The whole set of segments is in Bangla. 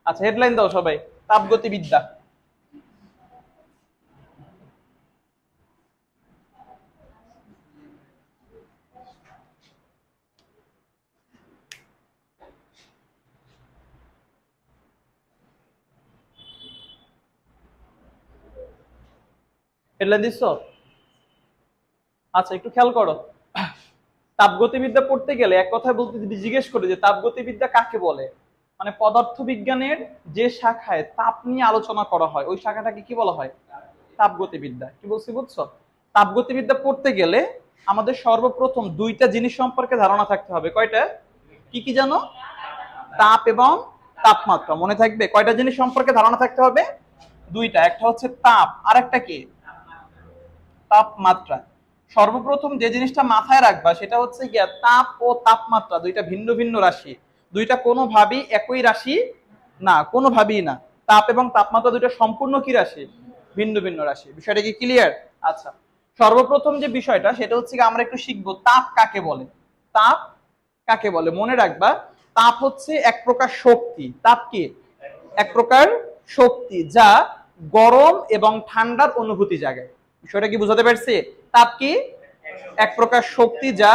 আচ্ছা হেডলাইন দাও সবাই, তাপগতিবিদ্যা। হেডলাইন দিচ্ছ? আচ্ছা একটু খেয়াল করো, তাপগতিবিদ্যা পড়তে গেলে এক কথা বলতে যদি জিজ্ঞেস করে যে তাপগতিবিদ্যা কাকে বলে, মানে পদার্থবিজ্ঞানের যে শাখায় তাপ নিয়ে আলোচনা করা হয় ওই শাখাটাকে কি বলা হয়? তাপগতিবিদ্যা। কি বলছি বুঝছো? তাপগতিবিদ্যা পড়তে গেলে আমাদের সর্বপ্রথম দুইটা জিনিস সম্পর্কে ধারণা থাকতে হবে। কয়টা? কি কি জানো? তাপ এবং তাপমাত্রা। মনে থাকবে কয়টা জিনিস সম্পর্কে ধারণা থাকতে হবে? দুইটা, একটা হচ্ছে তাপ আর একটা কি? তাপমাত্রা। সর্বপ্রথম যে জিনিসটা মাথায় রাখবা সেটা হচ্ছে গিয়া তাপ ও তাপমাত্রা দুইটা ভিন্ন ভিন্ন রাশি, দুইটা কোনোভাবেই একই রাশি না, কোনোভাবেই না। তাপ এবং তাপমাত্রা দুইটা সম্পূর্ণ কি রাশি? ভিন্ন ভিন্ন রাশি। বিষয়টা কি ক্লিয়ার? আচ্ছা, সর্বপ্রথম যে বিষয়টা সেটা হচ্ছে কি আমরা একটু শিখবো তাপ কাকে বলে। তাপ কাকে বলে মনে রাখবা, তাপ হচ্ছে এক প্রকার শক্তি। তাপ কি? এক প্রকার শক্তি যা গরম এবং ঠান্ডার অনুভূতি জাগায়। বিষয়টা কি বুঝাতে পারছি? তাপ কি? এক প্রকার শক্তি যা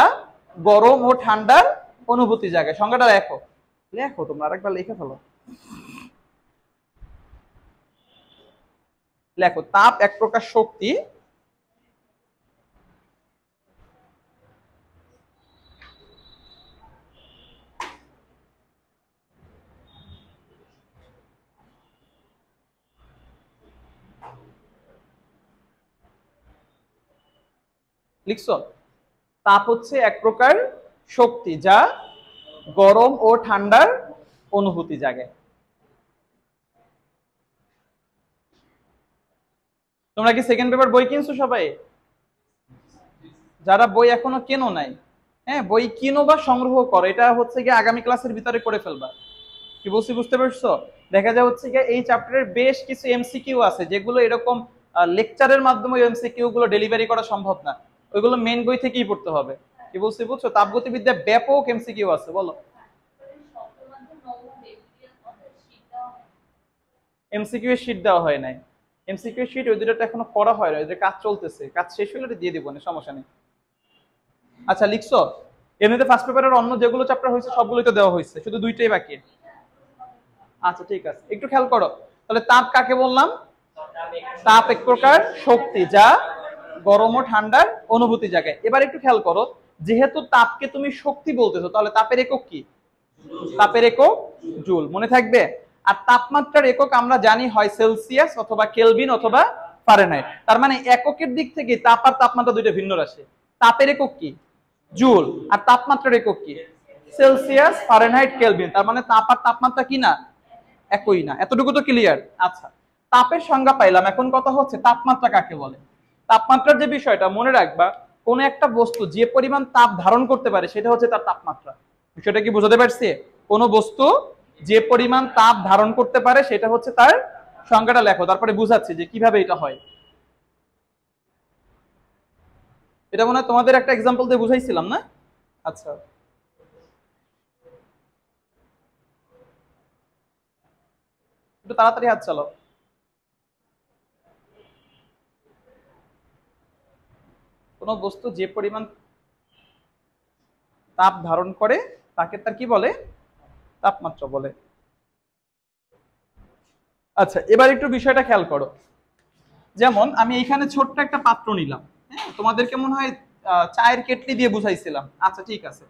গরম ও ঠান্ডার অনুভূতি জাগায়। সংজ্ঞাটা লেখো, লেখো তোমরা আরেকবার লিখে ফেলো। লেখো, তাপ এক প্রকার শক্তি লিখছো? তাপ হচ্ছে এক প্রকার শক্তি যা গরম ও ঠান্ডার অনুভূতি জাগায়। তোমরা কি সেকেন্ড পেপার বই কিনছো সবাই? যারা বই এখনো কেনো নাই, হ্যাঁ বই কিনো বা সংগ্রহ করো, এটা হচ্ছে গিয়ে আগামী ক্লাসের ভিতরে করে ফেলবা। কি বলছি বুঝতে পারছো? দেখা যায় হচ্ছে গিয়ে এই চ্যাপ্টারের বেশ কিছু এমসিকিউ আছে যেগুলো এরকম লেকচারের মাধ্যমে এমসিকিউ গুলো ডেলিভারি করা সম্ভব না, ওইগুলো মেন বই থেকেই পড়তে হবে। কি বলছি বুঝছো? তাপগতিবিদ্যা ব্যাপক এমসিকিউ আছে। বলো। এমসিকিউ এর শীট দেওয়া হয় নাই। এমসিকিউ এর শীট ওই দুটো এখনো করা হয় না, ওদের কাজ চলতেছে, কাজ শেষ হলে দিয়ে দিব না, সমস্যা নেই। আচ্ছা লিখছো? এমনিতে ফার্স্ট পেপারের অন্য যেগুলো চ্যাপ্টার হয়েছে সবগুলোই তো দেওয়া হয়েছে, শুধু দুইটাই বাকি। আচ্ছা ঠিক আছে, একটু খেয়াল করো তাহলে তাপ কাকে বললাম? তাপ এক প্রকার শক্তি যা গরম ও ঠান্ডার অনুভূতি জাগায়। এবার একটু খেয়াল করো, যেহেতু তাপকে তুমি শক্তি বলতেছো তাহলে তাপের একক কি? তাপের একক জুল। মনে থাকবে। আর তাপমাত্রার একক আমরা জানি হয় সেলসিয়াস অথবা কেলভিন অথবা ফারেনহাইট। তার মানে এককের দিক থেকে তাপ আর তাপমাত্রা দুইটা ভিন্ন রাশি। তাপের একক কি? জুল। আর তাপমাত্রার একক কি? Celsius, Fahrenheit, Kelvin. তার মানে তাপ আর তাপমাত্রা কি না? একই না। এতটুকু তো ক্লিয়ার? আচ্ছা, তাপের সংজ্ঞা পাইলাম, এখন কথা হচ্ছে তাপমাত্রা কাকে বলে। তাপমাত্রার যে বিষয়টা মনে রাখবা, কোন একটা বস্তু যে পরিমাণ তাপ ধারণ করতে পারে সেটা হচ্ছে তার তাপমাত্রা। বিষয়টা কি বুঝাতে পারছি? কোন বস্তু যে পরিমাণ তাপ ধারণ করতে পারে সেটা হচ্ছে তার সংজ্ঞাটা লেখো, তারপরে বুঝাচ্ছি যে কিভাবে এটা হয়। এটা মনে হয় তোমাদের একটা এক্সাম্পল দিয়ে বুঝাইছিলাম না? আচ্ছা, একটু তাড়াতাড়ি হাত চালাও। কোন বস্তু যে পরিমাণ তাপ ধারণ করে তাকে তার কি বলে? তাপমাত্রা বলে। আচ্ছা এবার একটু বিষয়টা খেয়াল করো, যেমন আমি এখানে ছোট্ট একটা পাত্র নিলাম, হ্যাঁ তোমাদেরকে মনে হয় চায়ের কেটলি দিয়ে বুঝাইছিলাম। আচ্ছা ঠিক আছে,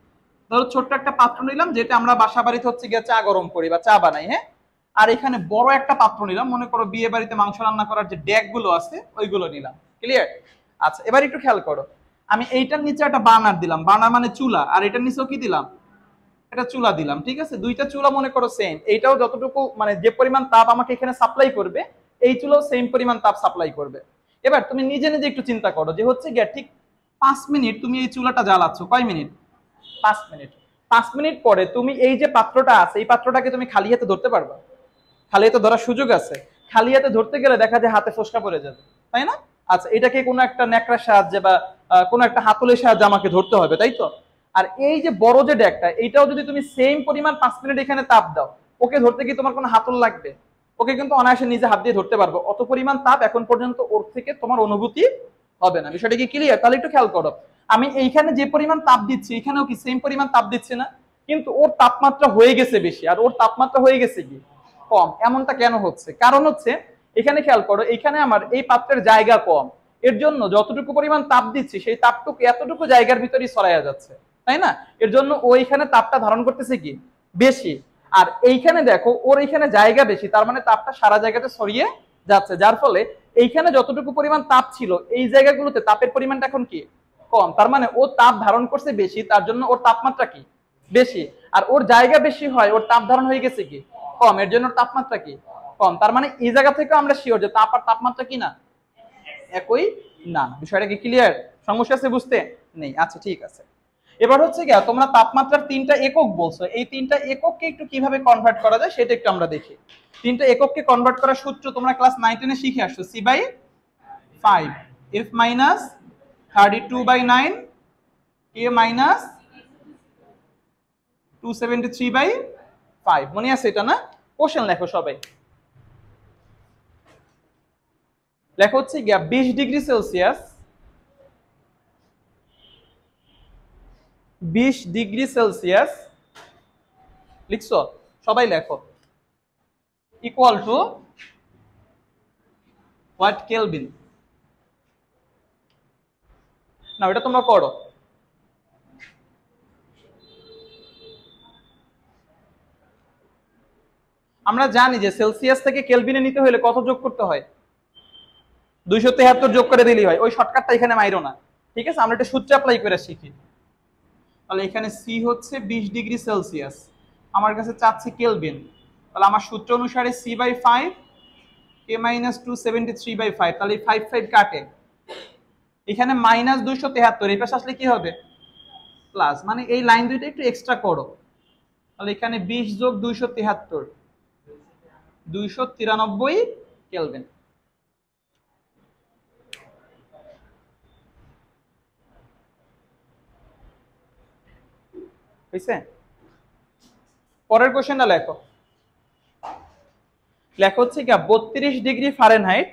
ধরো ছোট্ট একটা পাত্র নিলাম যেটা আমরা বাসা বাড়িতে হচ্ছে গিয়ে চা গরম করি বা চা বানাই, হ্যাঁ। আর এখানে বড় একটা পাত্র নিলাম, মনে করো বিয়ে বাড়িতে মাংস রান্না করার যে ডেক গুলো আছে ওইগুলো নিলাম। ক্লিয়ার? আচ্ছা এবার একটু খেয়াল করো, আমি এইটার নিচে একটা বার্নার দিলাম, বার্নার মানে চুলা, আর এটার নিচেও কি দিলাম? এটা চুলা দিলাম। ঠিক আছে, দুইটা চুলা মনে করো সেম, এইটাও যতটুকু মানে যে পরিমাণ তাপ আমাকে এখানে সাপ্লাই করবে এই চুলাও সেম পরিমাণ তাপ সাপ্লাই করবে। এবার তুমি নিজে নিজে একটু চিন্তা করো যে হচ্ছে গিয়ে ঠিক 5 মিনিট তুমি এই চুলাটা জ্বালাচ্ছ, কয় মিনিট? 5 মিনিট। 5 মিনিট পরে তুমি এই যে পাত্রটা আছে এই পাত্রটাকে তুমি খালি হাতে ধরতে পারবা? খালি হাতে ধরার সুযোগ আছে? খালি হাতে ধরতে গেলে দেখা যায় হাতে ফোসকা পড়ে যাবে, তাই না? আচ্ছা এটাকে কোনো একটা ন্যাকড়ার সাহায্যে বা কোনো একটা হাতলের সাহায্যে আমাকে ধরতে হবে, তাই তো? আর এই যে বড় যে ডেকটা এইটাও যদি তুমি সেম পরিমাণ 5 মিনিট এখানে তাপ দাও ওকে ধরতে কি তোমার কোনো হাতল লাগবে? ওকে কিন্তু অনায়াসে নিজে হাত দিয়ে ধরতে পারবো, অত পরিমাণ তাপ এখন পর্যন্ত ওর থেকে তোমার অনুভূতি হবে না। বিষয়টা কি ক্লিয়ার? তাহলে একটু খেয়াল করো, আমি এইখানে যে পরিমাণ তাপ দিচ্ছি এখানেও কি সেম পরিমাণ তাপ দিচ্ছি না? কিন্তু ওর তাপমাত্রা হয়ে গেছে বেশি আর ওর তাপমাত্রা হয়ে গেছে কি কম। এমনটা কেন হচ্ছে? কারণ হচ্ছে এখানে খেয়াল করো, এখানে আমার এই পাত্রের জায়গা কম, এর জন্য যতটুকু পরিমাণ তাপ দিচ্ছি সেই তাপটুকু এতটুকু জায়গার ভিতরেই ছড়াইয়া যাচ্ছে, তাই না? এর জন্য ও এখানে তাপটা ধারণ করতেছে কি বেশি, আর এইখানে দেখো ওর এইখানে জায়গা বেশি, তার মানে তাপটা সারা জায়গাতে ছড়িয়ে যাচ্ছে, যার ফলে এইখানে যতটুকু পরিমাণ তাপ ছিল এই জায়গাগুলোতে তাপের পরিমাণটা এখন কি কম, তার মানে ও তাপ ধারণ করছে বেশি, তার জন্য ওর তাপমাত্রা কি বেশি, আর ওর জায়গা বেশি হয় ওর তাপ ধারণ হয়ে গেছে কি কম, এর জন্য ওর তাপমাত্রা কি কম। তার মানে এই জায়গা থেকে আমরা শিওর যে তাপ আর তাপমাত্রা কি না একই না। বিষয়টা কি ক্লিয়ার? সমস্যা আছে বুঝতে? নেই? আচ্ছা ঠিক আছে। এবার হচ্ছে কি তোমরা তাপমাত্রার তিনটা একক বলছো, এই তিনটা একককে একটু কিভাবে কনভার্ট করা যায় সেটা একটু আমরা দেখি। তিনটা একককে কনভার্ট করার সূত্র তোমরা ক্লাস 9 এ শিখে আসছো, C/5 F minus 32/9 K minus 273/5, মনে আছে এটা না? কোশ্চেন লেখো সবাই। লেখো হচ্ছে গিয়া 20 ডিগ্রি সেলসিয়াস, 20 ডিগ্রি সেলসিয়াস লিখছো সবাই, লেখো ইকুয়াল টু হোয়াট কেলভিন। না এটা তোমরা করো। আমরা জানি যে সেলসিয়াস থেকে কেলভিনে নিতে হলে কত যোগ করতে হয়? 273 যোগ করে দিলেই হয়, ওই শর্টকাটটা এখানে মাইরো না, ঠিক আছে? আমরা একটা সূত্র অ্যাপ্লাই করে শিখি। তাহলে এখানে সি হচ্ছে 20 ডিগ্রি সেলসিয়াস, আমার কাছে চাচ্ছে কেলভিন, তাহলে আমার সূত্র অনুসারে C/5 K minus 273/5, তাহলে 5 কাটে, এখানে মাইনাস 273, এই পাশে আসলে কি হবে প্লাস, মানে এই লাইন দুইটা একটু এক্সট্রা করো, তাহলে এখানে 20 যোগ 273 293 কেলভিন। হইছে? পরের কোশ্চেনটা লেখো। লেখা হচ্ছে কি 32 degree Fahrenheit,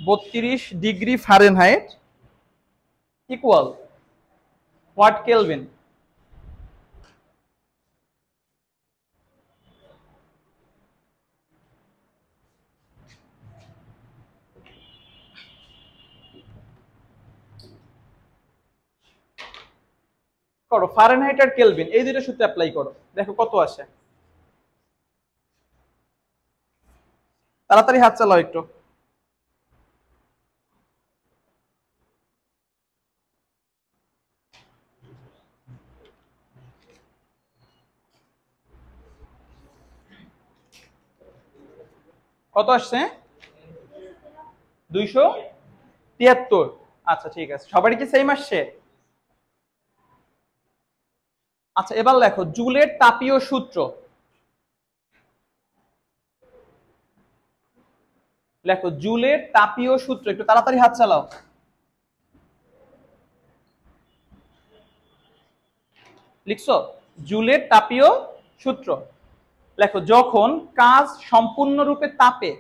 32 degree Fahrenheit equal what Kelvin? করো, ফারেনহাইট আর কেলভিন এই দুটো সূত্র অ্যাপ্লাই করো, দেখো কত আসে। তাড়াতাড়ি হাত চালাও একটু। কত আসছে? 273। আচ্ছা ঠিক আছে, সবারই কি সেম আসছে? আচ্ছা এবার লেখো জুলের তাপীয় সূত্র। লেখো জুলের তাপীয় সূত্র, একটু তাড়াতাড়ি হাত চালাও। লিখছো জুলের তাপীয় সূত্র। লেখো যখন কাজ সম্পূর্ণরূপে তাপে,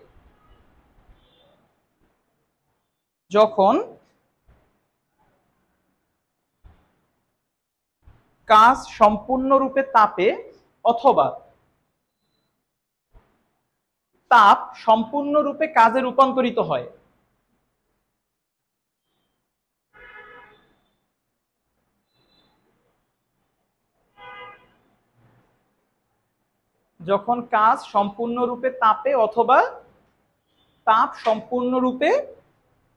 যখন কাজ সম্পূর্ণরূপে তাপে অথবা তাপ সম্পূর্ণরূপে কাজে রূপান্তরিত হয়, যখন কাজ সম্পূর্ণরূপে তাপে অথবা তাপ সম্পূর্ণরূপে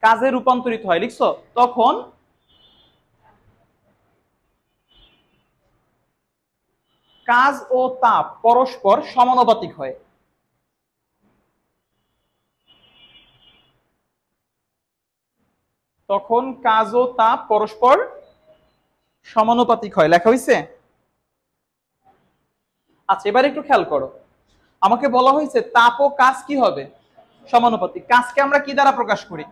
কাজে রূপান্তরিত হয়, লিখছো তখন কাজ ও তাপ পরস্পর সমানুপাতিক হয়। তখন কাজ ও তাপ পরস্পর সমানুপাতিক হয়, লেখা হয়েছে? আচ্ছা এবার একটু খেয়াল করো, আমাকে বলা হয়েছে তাপ ও কাজ কি হবে সমানুপাতিক। কাজকে আমরা কি দ্বারা প্রকাশ করি?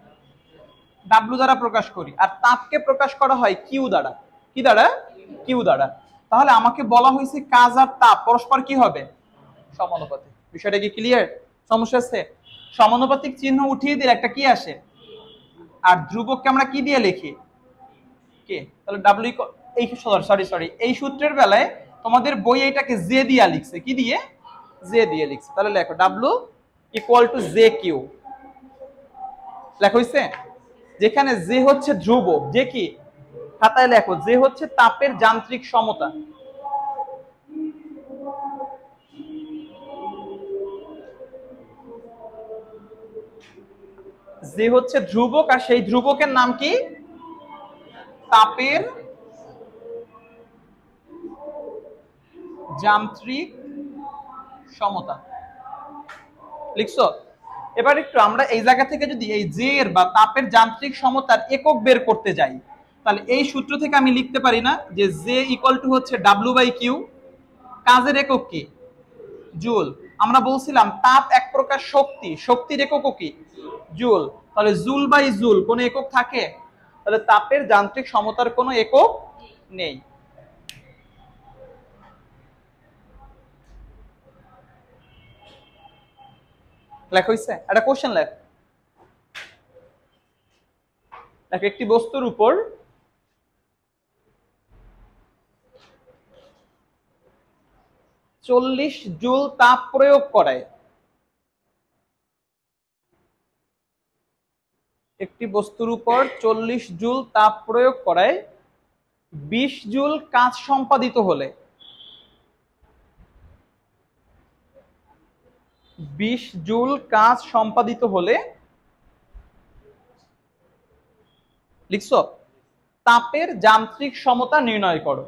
ডাব্লিউ দ্বারা প্রকাশ করি, আর তাপকে প্রকাশ করা হয় কিউ দ্বারা। কি দ্বারা? কিউ দ্বারা। তাহলে আমাকে বলা হয়েছে কাজ আর তাপ পরস্পর কি হবে, সমানুপাতিক। বিষয়টা কি ক্লিয়ার? সমস্যা আছে? সমানুপাতিক চিহ্ন উঠিয়ে দিলে একটা কি আসে, আর ধ্রুবককে আমরা কি দিয়ে লিখি, কে, তাহলে ডাব্লিউ এই সরি এই সূত্রের বেলায় তোমাদের বই এটাকে জে দিয়ে লিখছে, কি দিয়ে, জে দিয়ে লিখছে। তাহলে লেখো W equal to J Q, লেখা হইছে। যেখানে জে হচ্ছে ধ্রুবক, যে কি খাতায় লেখো জে হচ্ছে তাপের যান্ত্রিক সমতা, যে হচ্ছে ধ্রুবক, আর সেই ধ্রুবকের নাম কি, তাপের যান্ত্রিক সমতা। লিখছো? এবার একটু আমরা এই জায়গা থেকে যদি এই জে এর বা তাপের যান্ত্রিক সমতার একক বের করতে যাই, তাহলে এই সূত্র থেকে আমি লিখতে পারি না যে জে ইকুয়াল টু হচ্ছে ডাব্লিউ বাই কিউ, কাজের একক কি, জুল। আমরা বলছিলাম তাপ এক প্রকার শক্তি, শক্তির এককও কি, জুল। তাহলে জুল বাই জুল কোন একক থাকে? তাহলে তাপের যান্ত্রিক সমতার কোনো একক নেই। লেখা হইছে? একটা কোশ্চেন লেখ। একটি বস্তুর উপর চল্লিশ জুল তাপ প্রয়োগ করায়, একটি বস্তুর উপর 40 জুল তাপ প্রয়োগ করায় 20 জুল কাজ সম্পাদিত হলে, 20 জুল কাজ সম্পাদিত হলে, লিখছো, তাপের যান্ত্রিক সমতা নির্ণয় করো।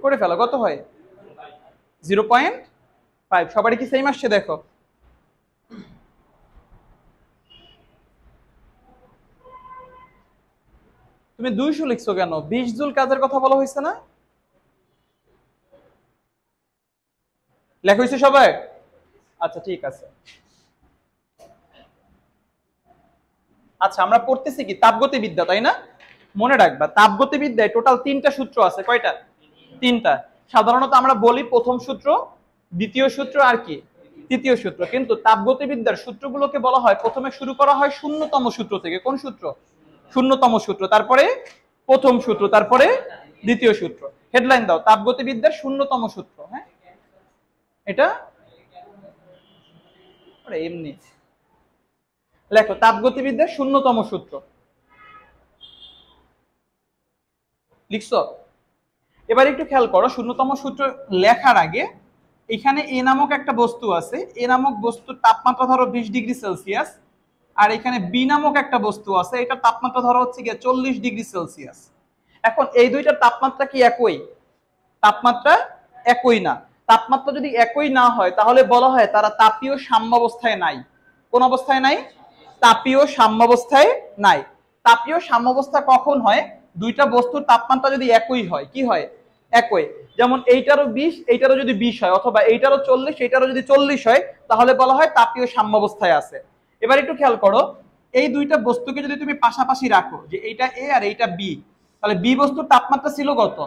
করে ফেলো, কত হয়, 0.5। সবারই কি সেম আসছে? দেখো তুমি 200 লিখছো কেন? 20 জুল কাজের কথা বলা হয়েছে না? লেখা হয়েছে সবাই? আচ্ছা ঠিক আছে। আচ্ছা আমরা পড়তেছি কি তাপগতিবিদ্যা, তাই না? মনে রাখবা তাপগতিবিদ্যায় টোটাল 3টা সূত্র আছে। কয়টা? 3টা। সাধারণত আমরা বলি প্রথম সূত্র, দ্বিতীয় সূত্র আর কি, তৃতীয় সূত্র। কিন্তু তাপগতিবিদ্যার সূত্রগুলোকে বলা হয়, প্রথমে শুরু করা হয় শূন্যতম সূত্র থেকে। কোন সূত্র? শূন্যতম সূত্র, তারপরে প্রথম সূত্র, তারপরে দ্বিতীয় সূত্র। হেডলাইন দাও, তাপগতিবিদ্যার শূন্যতম সূত্র। হ্যাঁ এটা এমনি লেখো, তাপগতিবিদ্যার শূন্যতম সূত্র। লিখছো? এবার একটু খেয়াল করো, শূন্যতম সূত্র লেখার আগে এখানে এ নামক একটা বস্তু আছে, এ নামক বস্তুর তাপমাত্রা ধরো 20 ডিগ্রি সেলসিয়াস, আর এখানে বি নামক একটা বস্তু আছে, এটার তাপমাত্রা ধরো হচ্ছে গিয়ে 40 ডিগ্রি সেলসিয়াস। এখন এই দুইটার তাপমাত্রা কি একই? তাপমাত্রা একই না। তাপমাত্রা যদি একই না হয় তাহলে বলা হয় তারা তাপীয় সাম্যাবস্থায় নাই। কোন অবস্থায় নাই? তাপীয় সাম্যাবস্থায় নাই। তাপীয় সাম্যাবস্থা কখন হয়? দুইটা বস্তুর তাপমাত্রা যদি একই হয়। কি হয়? একই। যেমন এইটারও 20, এইটারও যদি 20 হয়, অথবা এইটারও 40, এইটারও যদি 40 হয়, তাহলে বলা হয় তাপীয় সাম্যাবস্থায় আছে। এবার একটু খেয়াল করো, এই দুইটা বস্তুকে যদি তুমি পাশাপাশি রাখো, যে এইটা এ আর এইটা বি, তাহলে বি বস্তুর তাপমাত্রা ছিল কত?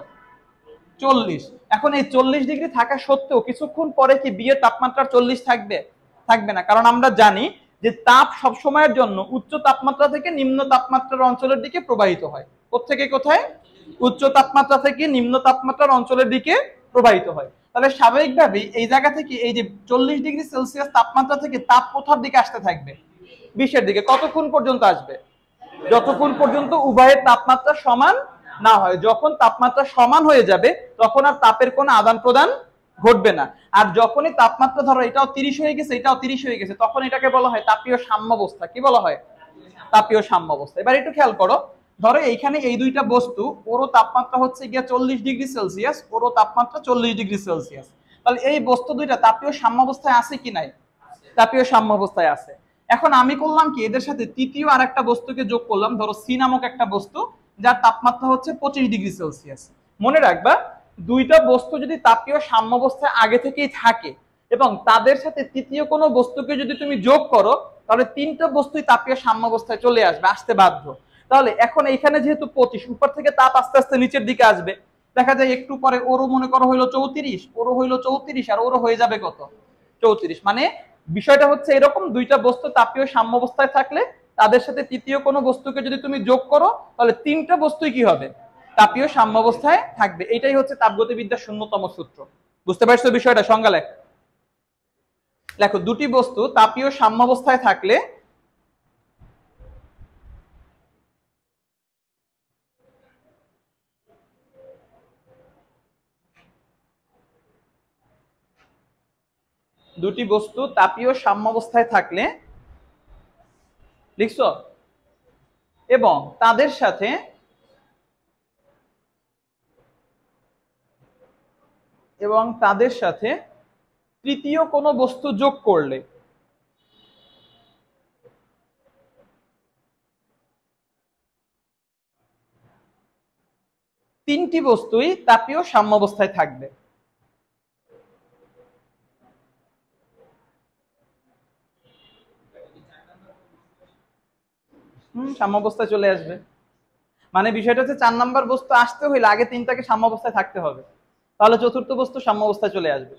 40। এখন এই 40 ডিগ্রি থাকা সত্ত্বেও কিছুক্ষণ পরে কি বি এর তাপমাত্রা 40 থাকবে? থাকবে না। কারণ আমরা জানি যে তাপ সব সময়ের জন্য উচ্চ তাপমাত্রা থেকে নিম্ন তাপমাত্রার অঞ্চলের দিকে প্রবাহিত হয়। কোত্থেকে কোথায়? উচ্চ তাপমাত্রা থেকে নিম্ন তাপমাত্রার অঞ্চলের দিকে প্রবাহিত হয়। তাহলে স্বাভাবিকভাবেই এই জায়গা থেকে এই যে 40 ডিগ্রি সেলসিয়াস তাপমাত্রা থেকে তাপ কোথার দিকে আসতে থাকবে? 20-এর দিকে। কতক্ষণ পর্যন্ত আসবে? যতক্ষণ পর্যন্ত উভয়ের তাপমাত্রা সমান না হয়। যখন তাপমাত্রা সমান হয়ে যাবে তখন আর তাপের কোনো আদান প্রদান ঘটবে না। আর যখনই তাপমাত্রা ধরো এটাও 30 হয়ে গেছে, এটাও 30 হয়ে গেছে, তখন এটাকে বলা হয় তাপীয় সাম্যাবস্থা। কি বলা হয়? তাপীয় সাম্যাবস্থা। এবার একটু খেয়াল করো, ধরো এইখানে এই দুইটা বস্তু, ওরও তাপমাত্রা হচ্ছে গিয়ে 40 ডিগ্রি সেলসিয়াস, ওরও তাপমাত্রা 40 ডিগ্রি সেলসিয়াস। তাহলে এই বস্তু দুইটা তাপীয় সাম্যাবস্থায় আছে কি নাই? তাপীয় সাম্যাবস্থায় আছে। এখন আমি করলাম কি, এদের সাথে তৃতীয় আর একটা বস্তুকে যোগ করলাম, ধরো সি নামক একটা বস্তু, যার তাপমাত্রা হচ্ছে 25°C। মনে রাখবা, দুইটা বস্তু যদি তাপীয় সাম্যাবস্থায় আগে থেকেই থাকে এবং তাদের সাথে তৃতীয় কোনো বস্তুকে যদি তুমি যোগ করো, তাহলে তিনটা বস্তুই তাপীয় সাম্যাবস্থায় চলে আসবে, আসতে বাধ্য। তাহলে এখন এইখানে যেহেতু 25, উপর থেকে তাপ আস্তে আস্তে নিচের দিকে আসবে, দেখা যায় একটু পরে ওরও মনে করো হইলো 34, ওরও হইলো 34, আর ওরও হয়ে যাবে কত, 34। মানে বিষয়টা হচ্ছে এরকম, দুইটা বস্তু তাপীয় সাম্যাবস্থায় থাকলে তাদের সাথে তৃতীয় কোনো বস্তুকে যদি তুমি যোগ করো, তাহলে তিনটা বস্তুই কি হবে, তাপীয় সাম্যাবস্থায় থাকবে। এটাই হচ্ছে তাপগতিবিদ্যার শূন্যতম সূত্র। বুঝতে পারছো বিষয়টা? সংজ্ঞা লেখো, দুটি বস্তু তাপীয় সাম্যাবস্থায় থাকলে দুটি বস্তু তাপীয় সাম্যাবস্থায় থাকলে, লিখছো, এবং তাদের সাথে তৃতীয় কোনো বস্তু যোগ করলে, তিনটি বস্তুই তাপীয় সাম্যাবস্থায় থাকবে। সাম্যাবস্থায় চলে আসবে। মানে বিষয়টা হচ্ছে 4 নাম্বার বস্তু আসতে হইলে আগে তিনটাকে সাম্যাবস্থায় থাকতে হবে, তাহলে চতুর্থ বস্তু সাম্যাবস্থায় চলে আসবে।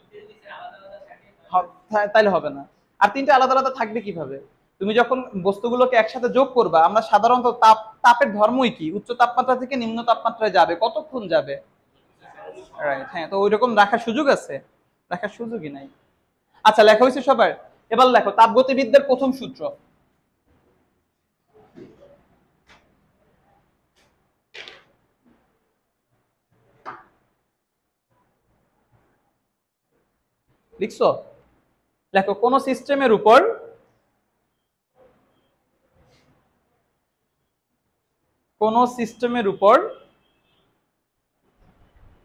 তাইলে হবে না। আর তিনটা আলাদা আলাদা থাকবে কিভাবে? তুমি যখন বস্তুগুলোকে একসাথে যোগ করবা, আমরা সাধারণত তাপের ধর্মই কি, উচ্চ তাপমাত্রা থেকে নিম্ন তাপমাত্রায় যাবে, কতক্ষণ যাবে, রাইট? হ্যাঁ, তো ওইরকম রাখার সুযোগ আছে? রাখার সুযোগই নাই। আচ্ছা, লেখা হয়েছে সবার? এবার লেখো তাপগতিবিদ্যার প্রথম সূত্র। লিখছো? লেখো, কোন সিস্টেমের উপর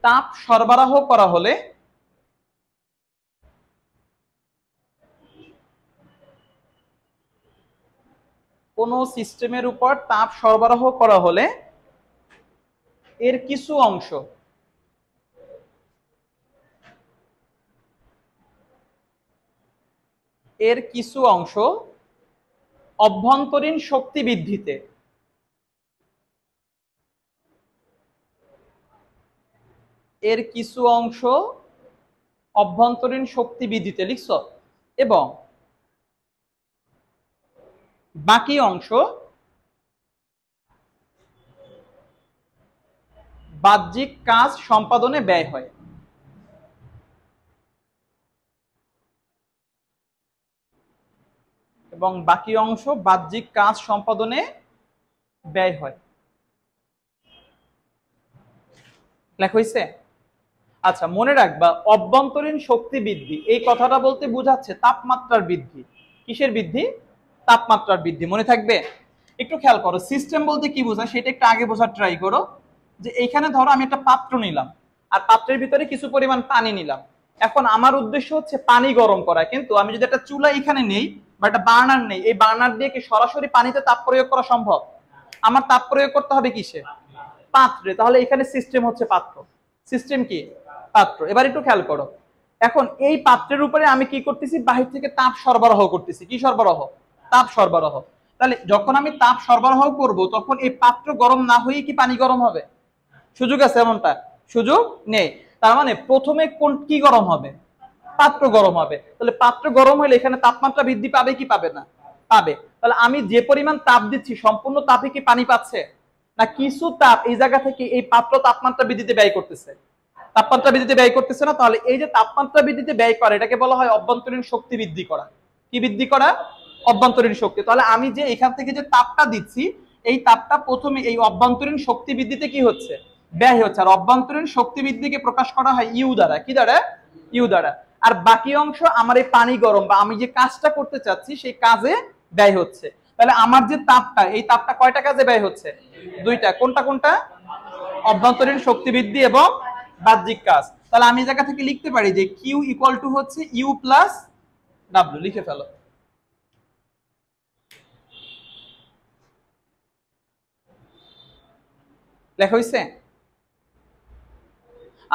তাপ সরবরাহ করা হলে এর কিছু অংশ অভ্যন্তরীণ শক্তি বৃদ্ধিতে, লিখছো, এবং বাকি অংশ বাহ্যিক কাজ সম্পাদনে ব্যয় হয়। লেখা হয়েছে? আচ্ছা, মনে রাখবা, অভ্যন্তরীণ শক্তি বৃদ্ধি এই কথাটা বলতে বোঝাচ্ছে তাপমাত্রার বৃদ্ধি। কিসের বৃদ্ধি? তাপমাত্রার বৃদ্ধি। মনে থাকবে? একটু খেয়াল করো, সিস্টেম বলতে কি বোঝায় সেটা একটু আগে বোঝার ট্রাই করো। যে এইখানে ধরো আমি একটা পাত্র নিলাম, আর পাত্রের ভিতরে কিছু পরিমাণ পানি নিলাম। এখন আমার উদ্দেশ্য হচ্ছে পানি গরম করা, কিন্তু আমি যদি একটা চুলা এখানে নেই বা একটা বার্নার নেই, এই বার্নার দিয়ে কি সরাসরি পানিতে তাপ প্রয়োগ করা সম্ভব? আমার তাপ প্রয়োগ করতে হবে কিসে? পাত্রে। তাহলে এখানে সিস্টেম হচ্ছে পাত্র। সিস্টেম কি? পাত্র। এবার একটু খেয়াল করো, এখন এই পাত্রের উপরে আমি কি করতেছি, বাহির থেকে তাপ সরবরাহ করতেছি। কি সরবরাহ? তাপ সরবরাহ। তাহলে যখন আমি তাপ সরবরাহ করব, তখন এই পাত্র গরম না হয়ে কি পানি গরম হবে? সুযোগ আছে এমনটা? সুযোগ নেই। তার মানে প্রথমে কি গরম হবে? পাত্র গরম হবে। তাহলে পাত্র গরম হলে এখানে তাপমাত্রা বৃদ্ধি পাবে কি পাবে না? পাবে। তাহলে আমি যে পরিমাণ তাপ দিচ্ছি, সম্পূর্ণ তাপে কি পানি পাচ্ছে, না কিছু তাপ এই জায়গা থেকে এই পাত্র তাপমাত্রা বৃদ্ধিতে ব্যয় করতেছে? তাপমাত্রা বৃদ্ধিতে ব্যয় করতেছে না? তাহলে এই যে তাপমাত্রা বৃদ্ধিতে ব্যয় করে, এটাকে বলা হয় অভ্যন্তরীণ শক্তি বৃদ্ধি করা। কি বৃদ্ধি করা? অভ্যন্তরীণ শক্তি। তাহলে আমি যে এখান থেকে যে তাপটা দিচ্ছি, এই তাপটা প্রথমে এই অভ্যন্তরীণ শক্তি বৃদ্ধিতে কি হচ্ছে? ব্যয় হচ্ছে। আর অভ্যন্তরীণ শক্তি বৃদ্ধিকে প্রকাশ করা হয় ইউ দ্বারা। কি দ্বারা? ইউ দ্বারা। আর বাকি অংশ আমার এই পানি গরম বা আমি যে কাজটা করতে চাচ্ছি সেই কাজে ব্যয় হচ্ছে। তাহলে আমার যে তাপটা, এই তাপটা কয়টা কাজে ব্যয় হচ্ছে? দুইটা। কোনটা কোনটা? অভ্যন্তরীণ শক্তি বৃদ্ধি এবং বাহ্যিক কাজ। তাহলে আমি এই জায়গা থেকে লিখতে পারি যে কিউ ইকুয়াল টু হচ্ছে ইউ প্লাস ডাব্লিউ। লিখে ফেলো। লেখা হয়েছে?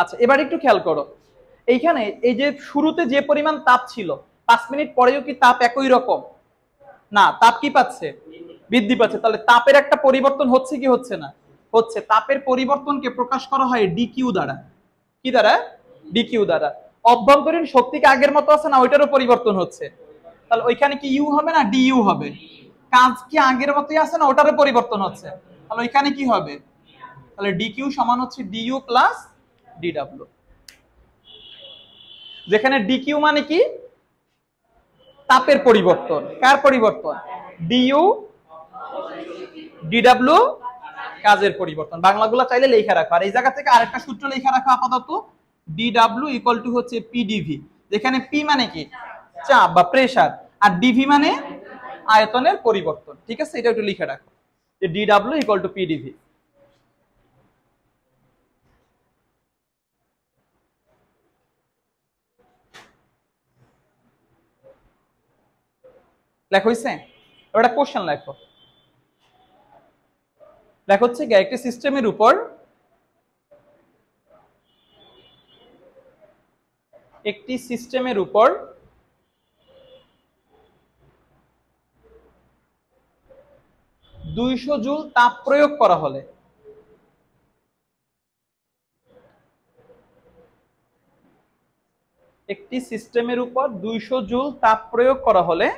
আচ্ছা, এবার একটু খেয়াল করো, এইখানে এই যে শুরুতে যে পরিমাণ তাপ ছিল 5 মিনিট পরেও কি তাপ একই রকম? না, তাপ কি পাচ্ছে? বৃদ্ধি পাচ্ছে। তাহলে তাপের একটা পরিবর্তন হচ্ছে কি হচ্ছে না? হচ্ছে। তাপের পরিবর্তনকে প্রকাশ করা হয় ডিকিউ দ্বারা। কি দ্বারা? ডিকিউ দ্বারা। অভ্যন্তরীণ শক্তিকে আগের মতো আছে না, ওইটারও পরিবর্তন হচ্ছে। তাহলে ওইখানে কি ইউ হবে না ডিইউ হবে? কাজ কি আগের মতোই আছে না, ওটারও পরিবর্তন হচ্ছে। তাহলে ওইখানে কি হবে? তাহলে ডিকিউ সমান হচ্ছে ডিইউ প্লাস ডিডব্লিউ। যেখানে ডিকিউ মানে কি? তাপের পরিবর্তন। কার পরিবর্তন? ডিইউ ডিডব্লিউ কাজের পরিবর্তন। বাংলাগুলো চাইলে লেখা রাখো। আর এই জায়গা থেকে আরেকটা সূত্র লেখা রাখো আপাতত, ডিডব্লিউ ইকুয়াল টু হচ্ছে পিডিভি। যেখানে পি মানে কি? চাপ বা প্রেসার, আর ডিভি মানে আয়তনের পরিবর্তন। ঠিক আছে, এটা একটু লিখে রাখো যে ডিডব্লিউ ইকুয়াল টু পিডিভি। লেখা হয়েছে? এবার একটা কোশ্চেন লেখো। লেখা হচ্ছে কি, একটি সিস্টেমের উপর একটি সিস্টেমের উপর 200 জুল তাপ প্রয়োগ করা হলে একটি সিস্টেমের উপর 200 জুল তাপ প্রয়োগ করা হলে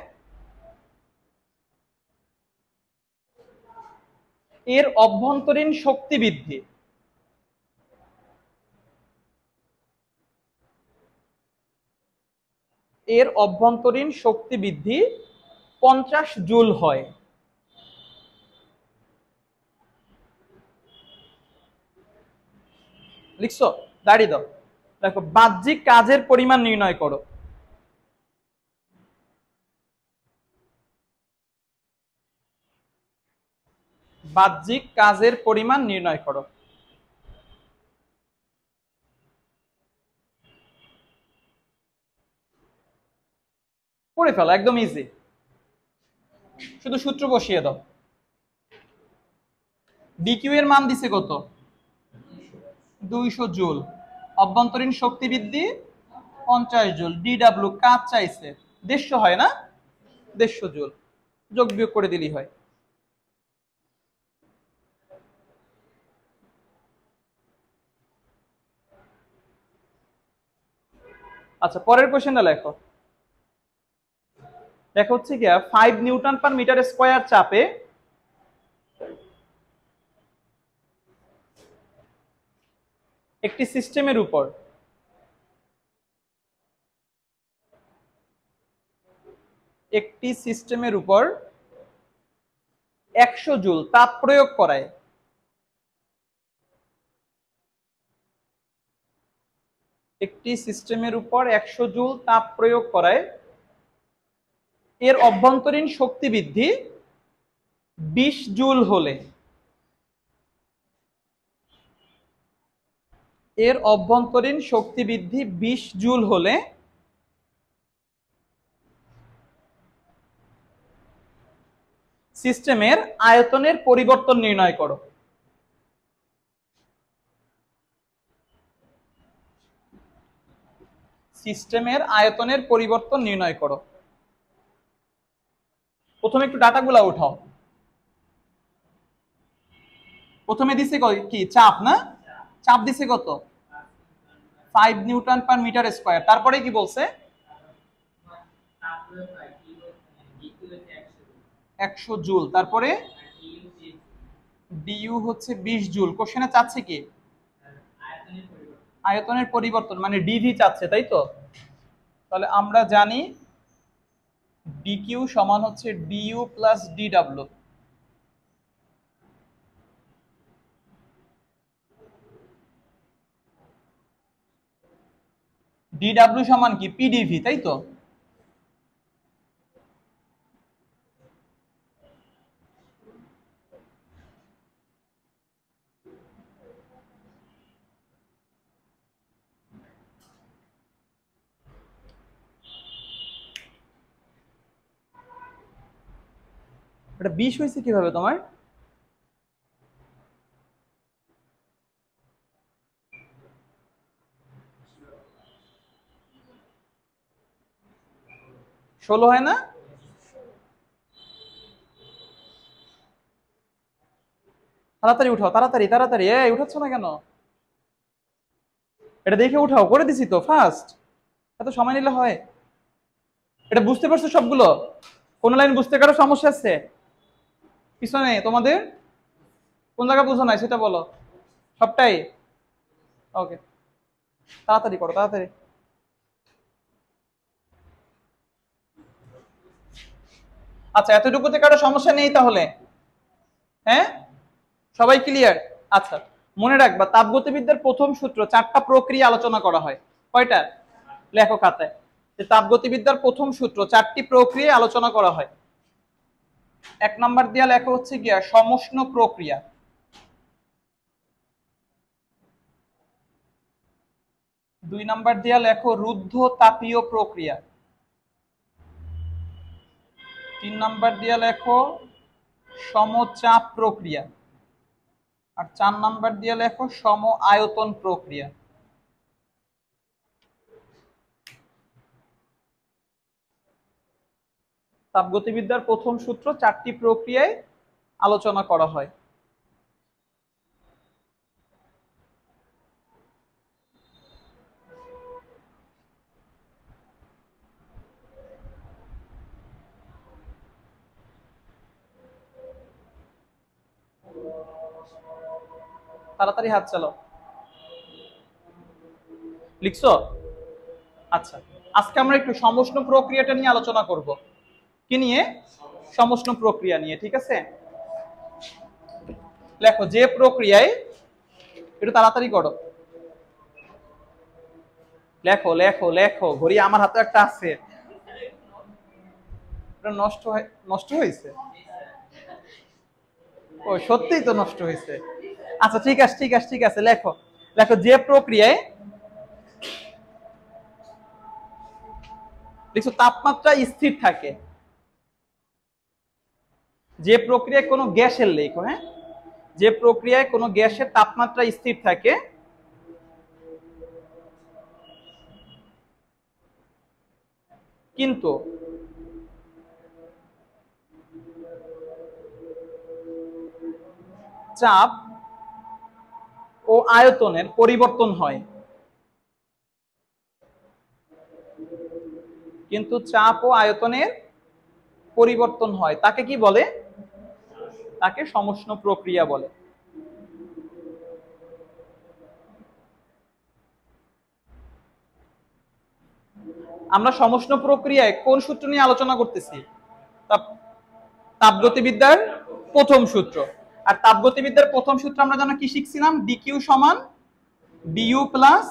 এর অভ্যন্তরীণ শক্তি বৃদ্ধি এর অভ্যন্তরীণ শক্তি বৃদ্ধি 50 জুল হয়। লিখছো? দাঁড়িয়ে দাও। দেখো, বাহ্যিক কাজের পরিমাণ নির্ণয় করো। বাহ্যিক কাজের পরিমাণ নির্ণয় করো। করে ফেলো, একদম ইজি। শুধু সূত্র বসিয়ে দাও। ডিকিউ এর মান দিছে কত? 200 জুল। অভ্যন্তরীণ শক্তি বৃদ্ধি 50 জুল। ডিডব্লিউ কাজ চাইছে 150 হয় না? 150 জুল। যোগ বিয়োগ করে দিলেই হয়। আচ্ছা, পরের কোশ্চেনটা লেখো। দেখো হচ্ছে কি, 5 নিউটন পার মিটার স্কয়ার চাপে একটি সিস্টেমের উপর একটি সিস্টেমের উপর 100 জুল তাপ প্রয়োগ করায় একটি সিস্টেমের উপর 100 জুল তাপ প্রয়োগ করায় এর অভ্যন্তরীণ শক্তি বৃদ্ধি 20 জুল হলে এর অভ্যন্তরীণ শক্তি বৃদ্ধি 20 জুল হলে সিস্টেমের আয়তনের পরিবর্তন নির্ণয় করো। সিস্টেমের আয়তনের পরিবর্তন নির্ণয় করো। প্রথমে একটু ডাটাগুলা উঠাও। প্রথমে দিছে কি? চাপ না? চাপ দিছে কত? 5 নিউটন পার মিটার স্কয়ার। তারপরে কি বলছে? 100 জুল। তারপরে ডিইউ হচ্ছে 20 জুল। কোশ্চেনে চাচ্ছে কি? আয়তনের পরিবর্তন, মানে ডিভি চাচ্ছে, তাই তো? তাহলে আমরা জানি ডিকিউ সমান হচ্ছে ডিইউ প্লাস ডিডব্লিউ। ডিডব্লিউ সমান কি? পিডিভি, তাই তো? এটা 20 হয়েছে কিভাবে তোমার? 16 হয় না? তাড়াতাড়ি উঠাও, তাড়াতাড়ি তাড়াতাড়ি, উঠাচ্ছ না কেন? এটা দেখে উঠাও, করে দিছি তো ফার্স্ট। এত সময় নিলে হয়? এটা বুঝতে পারছো সবগুলো? কোন লাইন বুঝতে কারো সমস্যা আছে পিছনে তোমাদের? কোন জায়গা বুঝো নাই সেটা বলো। সবটাই ওকে, তাড়াতাড়ি করো তাড়াতাড়ি। আচ্ছা, এতটুকুতে কারো সমস্যা নেই তাহলে? হ্যাঁ, সবাই ক্লিয়ার? আচ্ছা, মনে রাখবা তাপগতিবিদ্যার প্রথম সূত্র 4টা প্রক্রিয়া আলোচনা করা হয়। কয়টা? লেখো খাতায় যে তাপগতিবিদ্যার প্রথম সূত্র 4টি প্রক্রিয়া আলোচনা করা হয়। 1 নাম্বার দিয়া লেখো হচ্ছে গিয়া সমষ্ণ প্রক্রিয়া। 2 নাম্বার দিয়া লেখো রুদ্ধ তাপীয় প্রক্রিয়া। 3 নাম্বার দিয়া লেখো সমচাপ প্রক্রিয়া। আর 4 নাম্বার দিয়ে লেখো সম আয়তন প্রক্রিয়া। তাপগতিবিদ্যার প্রথম সূত্র 4টি প্রক্রিয়ায় আলোচনা করা হয়। তাড়াতাড়ি হাত চালাও। লিখছো? আচ্ছা, আজকে আমরা একটু সমষ্ণ প্রক্রিয়াটা নিয়ে আলোচনা করব। কি নিয়ে? সমষ্ণ প্রক্রিয়া নিয়ে, ঠিক আছে? লেখো যে প্রক্রিয়ায়, একটু তাড়াতাড়ি করো, লেখো লেখো লেখো, ঘড়ি আমার হাতে একটা আছে। নষ্ট হয়েছে? ও সত্যিই তো নষ্ট হয়েছে। আচ্ছা ঠিক আছে ঠিক আছে ঠিক আছে, লেখো লেখো যে প্রক্রিয়ায় দেখছো তাপমাত্রা স্থির থাকে। যে প্রক্রিয়ায় কোনো গ্যাসের, লেখো হ্যাঁ, যে প্রক্রিয়ায় কোনো গ্যাসের তাপমাত্রা স্থির থাকে কিন্তু চাপ ও আয়তনের পরিবর্তন হয়, কিন্তু চাপ ও আয়তনের পরিবর্তন হয়, তাকে কি বলে? তাকে সমষ্ণ প্রক্রিয়া বলে। আমরা সমষ্ণ প্রক্রিয়ায় কোন সূত্র নিয়ে আলোচনা করতেছি? তাপগতিবিদ্যার প্রথম সূত্র। আর তাপগতিবিদ্যার প্রথম সূত্র আমরা জানো কি শিখছিলাম? ডিকিউ সমান ডিইউ প্লাস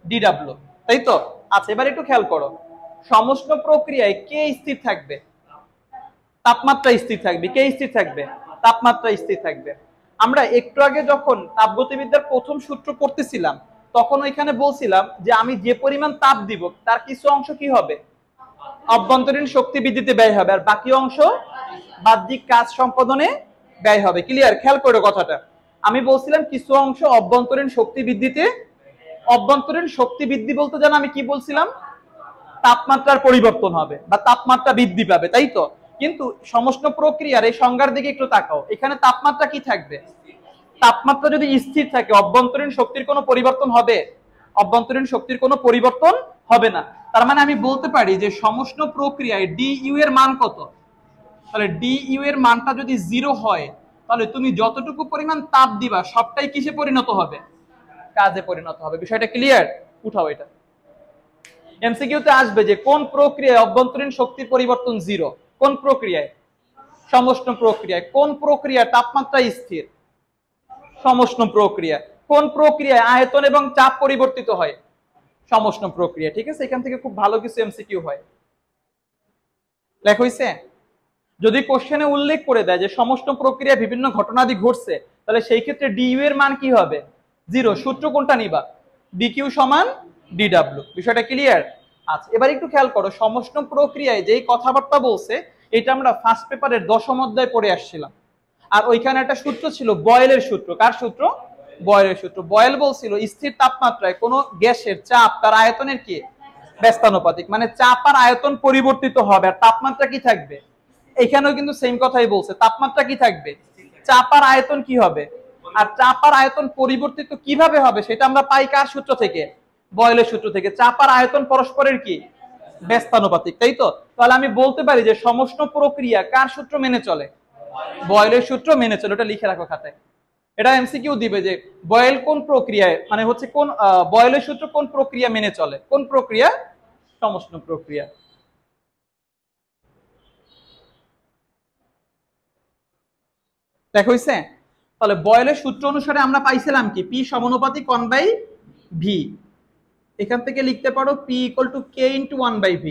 ডিডব্লিউ, তাই তো? আচ্ছা, এবার একটু খেয়াল করো, সমষ্ণ প্রক্রিয়ায় কে স্থির থাকবে? তাপমাত্রা স্থির থাকবে। কে স্থির থাকবে? তাপমাত্রা স্থির থাকবে। আমরা একটু আগে যখন তাপগতিবিদ্যার প্রথম সূত্র পড়তেছিলাম তখন ওইখানে বলছিলাম যে আমি যে পরিমাণ তাপ দিব তার কিছু অংশ কি হবে? অভ্যন্তরীণ শক্তি বৃদ্ধিতে ব্যয় হবে, আর বাকি অংশ বাহ্যিক কাজ সম্পাদনে ব্যয় হবে। ক্লিয়ার? খেয়াল করো কথাটা। আমি বলছিলাম কিছু অংশ অভ্যন্তরীণ শক্তি বৃদ্ধিতে, অভ্যন্তরীণ শক্তি বৃদ্ধি বলতে জানো আমি কি বলছিলাম? তাপমাত্রার পরিবর্তন হবে বা তাপমাত্রা বৃদ্ধি পাবে, তাই তো? কিন্তু সমষ্ণ প্রক্রিয়ার এই সংজ্ঞার দিকে একটু তাকাও, এখানে তাপমাত্রা কি থাকবে? তাপমাত্রা যদি স্থির থাকে অভ্যন্তরীণ শক্তির কোনো পরিবর্তন হবে? অভ্যন্তরীণ শক্তির কোনো পরিবর্তন হবে না। তার মানে আমি বলতে পারি যে সমষ্ণ প্রক্রিয়ায় ডিইউ এর মান কত? তাহলে ডিইউ এর মানটা যদি 0 হয় তাহলে তুমি যতটুকু পরিমাণ তাপ দিবা সবটাই কিসে পরিণত হবে? কাজে পরিণত হবে। বিষয়টা ক্লিয়ার? উঠাও এটা। এমসিকিউতে আসবে যে কোন প্রক্রিয়ায় অভ্যন্তরীণ শক্তির পরিবর্তন 0? কোন প্রক্রিয়ায়? সমষ্ণ প্রক্রিয়ায়। কোন প্রক্রিয়া তাপমাত্রা স্থির? সমষ্ণ প্রক্রিয়া। কোন প্রক্রিয়ায় আয়তন এবং চাপ পরিবর্তিত হয়? সমষ্ণ প্রক্রিয়া। ঠিক আছে, এখান থেকে খুব ভালো কিছু এমসিকিউ হয়। লেখা হইছে? যদি কোশ্চেনে উল্লেখ করে দেয় যে সমষ্ণ প্রক্রিয়া বিভিন্ন ঘটনাদি ঘটছে তাহলে সেই ক্ষেত্রে ডিইউ এর মান কি হবে? 0। সূত্র কোনটা নিবা? ডিকিউ সমান ডিডব্লিউ। বিষয়টা ক্লিয়ার? আচ্ছা, এবার একটু খেয়াল করো, সমষ্ণ প্রক্রিয়ায় যেই কথাবার্তা বলছে এটা আমরা ফার্স্ট পেপারের 10ম অধ্যায় পড়ে আসছিলাম। আর ওইখানে একটা সূত্র ছিল বয়েলের সূত্র। কার সূত্র? বয়েলের সূত্র। বয়েল বলছিল স্থির তাপমাত্রায় কোনো গ্যাসের চাপ তার আয়তনের কি ব্যস্তানুপাতিক, মানে চাপ আর আয়তন পরিবর্তিত হবে আর তাপমাত্রা কি থাকবে। এখানেও কিন্তু সেম কথাই বলছে, তাপমাত্রা কি থাকবে, চাপ আর আয়তন কি হবে। আর চাপ আর আয়তন পরিবর্তিত কিভাবে হবে সেটা আমরা পাই কার সূত্র থেকে, বয়েলের সূত্র থেকে। চাপ আর আয়তন পরস্পরের কি, ব্যস্তানুপাতিক, তাই তো। তাহলে আমি বলতে পারি যে সমষ্ণ প্রক্রিয়া কার সূত্র মেনে চলে, বয়েলের সূত্র মেনে চলে। ওটা লিখে রাখো খাতায়। এটা এমসিকিউ দিবে যে বয়েল কোন প্রক্রিয়ায়, মানে হচ্ছে কোন বয়েলের সূত্র কোন প্রক্রিয়া মেনে চলে, কোন প্রক্রিয়া, সমষ্ণ প্রক্রিয়া। দেখো হইছে। তাহলে বয়েলের সূত্র অনুসারে আমরা পাইছিলাম কি, পি সমানুপাতিক 1/v। এখান থেকে লিখতে পারো P equal to K into 1/v।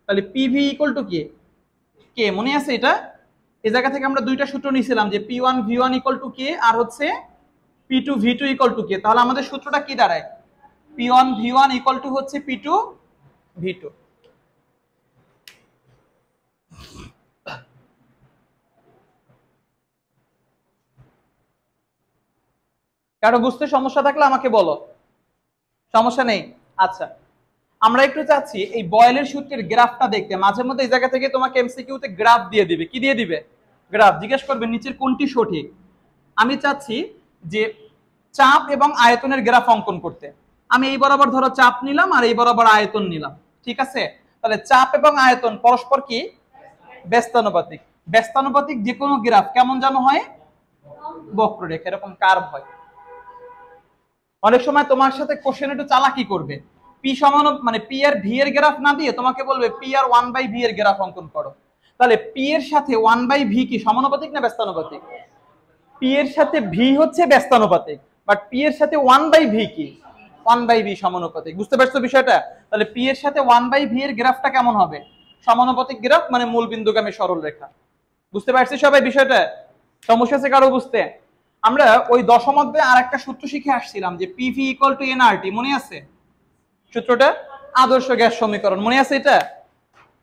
তাহলে পিভি ইকুয়াল টু কে, কে মনে আছে এটা। এই জায়গা থেকে আমরা দুইটা সূত্র নিয়েছিলাম যে P1 V1 ইকুয়াল টু কে আর হচ্ছে P2 V2 ইকুয়াল টু কে। তাহলে আমাদের সূত্রটা কি দাঁড়ায়, P1 V1 ইকুয়াল টু হচ্ছে P2 V2। কারো বুঝতে সমস্যা থাকলে আমাকে বলো, সমস্যা নেই। আচ্ছা, আমরা একটু চাচ্ছি এই বয়েলের সূত্রের গ্রাফটা দেখতে। মাঝে মধ্যে এই জায়গা থেকে তোমাকে এমসিকিউতে গ্রাফ দিয়ে দিবে। কি দিয়ে দিবে, গ্রাফ। জিজ্ঞেস করবে নিচের কোনটি সঠিক। আমি চাচ্ছি যে চাপ এবং আয়তনের গ্রাফ অঙ্কন করতে। আমি এই বরাবর ধরো চাপ নিলাম আর এই বরাবর আয়তন নিলাম, ঠিক আছে। তাহলে চাপ এবং আয়তন পরস্পর কি, ব্যস্তানুপাতিক। ব্যস্তানুপাতিক যে কোনো গ্রাফ কেমন যেন হয়, বক্ররেখা, এরকম কার্ভ হয়। অনেক সময় তোমার সাথে কোশ্চেন একটু চালাকি করবে, পি সমান মানে পি আর ভি এর গ্রাফ না দিয়ে তোমাকে বলবে পি আর 1/v এর গ্রাফ অঙ্কন করো। তাহলে পি এর সাথে 1/v কি সমানুপাতিক না ব্যস্তানুপাতিক, পি এর সাথে ভি হচ্ছে ব্যস্তানুপাতিক, বাট পি এর সাথে 1/v কি, 1/v সমানুপাতিক। বুঝতে পারছো বিষয়টা। তাহলে পি এর সাথে 1/v এর গ্রাফটা কেমন হবে, সমানুপাতিক গ্রাফ, মানে মূল বিন্দুগামী সরল রেখা। বুঝতে পারছি সবাই বিষয়টা, সমস্যা আছে কারো বুঝতে। আমরা ওই দশম অধ্যায়ে আর একটা সূত্র শিখে আসছিলাম যে পিভি ইকুয়াল টু এনআরটি, মনে আছে সূত্রটা, আদর্শ গ্যাস সমীকরণ, মনে আছে এটা।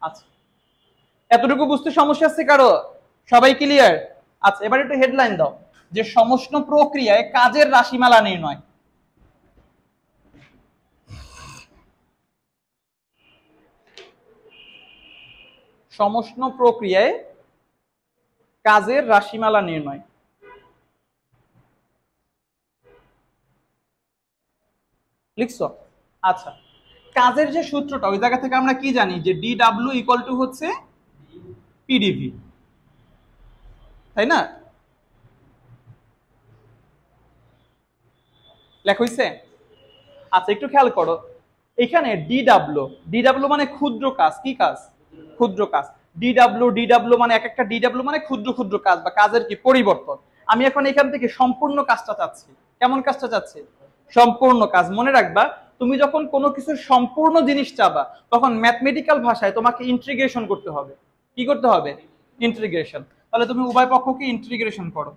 আচ্ছা, এতটুকু বুঝতে সমস্যা আছে কারো, সবাই ক্লিয়ার। আচ্ছা, এবার একটু হেডলাইন দাও যে সমষ্ণ প্রক্রিয়ায় কাজের রাশিমালা নির্ণয়। সমষ্ণ প্রক্রিয়ায় কাজের রাশিমালা নির্ণয়। লিখছো। আচ্ছা, কাজের যে সূত্রটা ওই জায়গা থেকে আমরা কি জানি যে ডিডব্লিউ ইকুয়াল টু হচ্ছে পিডিভি, তাই না। লেখা হইছে। আচ্ছা, একটু খেয়াল করো এখানে ডিডব্লিউ মানে ক্ষুদ্র কাজ, কি কাজ, ক্ষুদ্র কাজ। ডিডব্লিউ মানে এক একটা ডিডব্লিউ মানে ক্ষুদ্র ক্ষুদ্র কাজ বা কাজের কি পরিবর্তন। আমি এখন এখান থেকে সম্পূর্ণ কাজটা চাচ্ছি। কেমন কাজটা চাচ্ছি, সম্পূর্ণ কাজ। মনে রাখবা তুমি যখন কোনো কিছু সম্পূর্ণ জিনিস চাবা তখন ম্যাথমেটিক্যাল ভাষায় তোমাকে ইন্টিগ্রেশন করতে হবে। কি করতে হবে, ইন্টিগ্রেশন। তাহলে তুমি উভয় পক্ষকে ইন্টিগ্রেশন করো।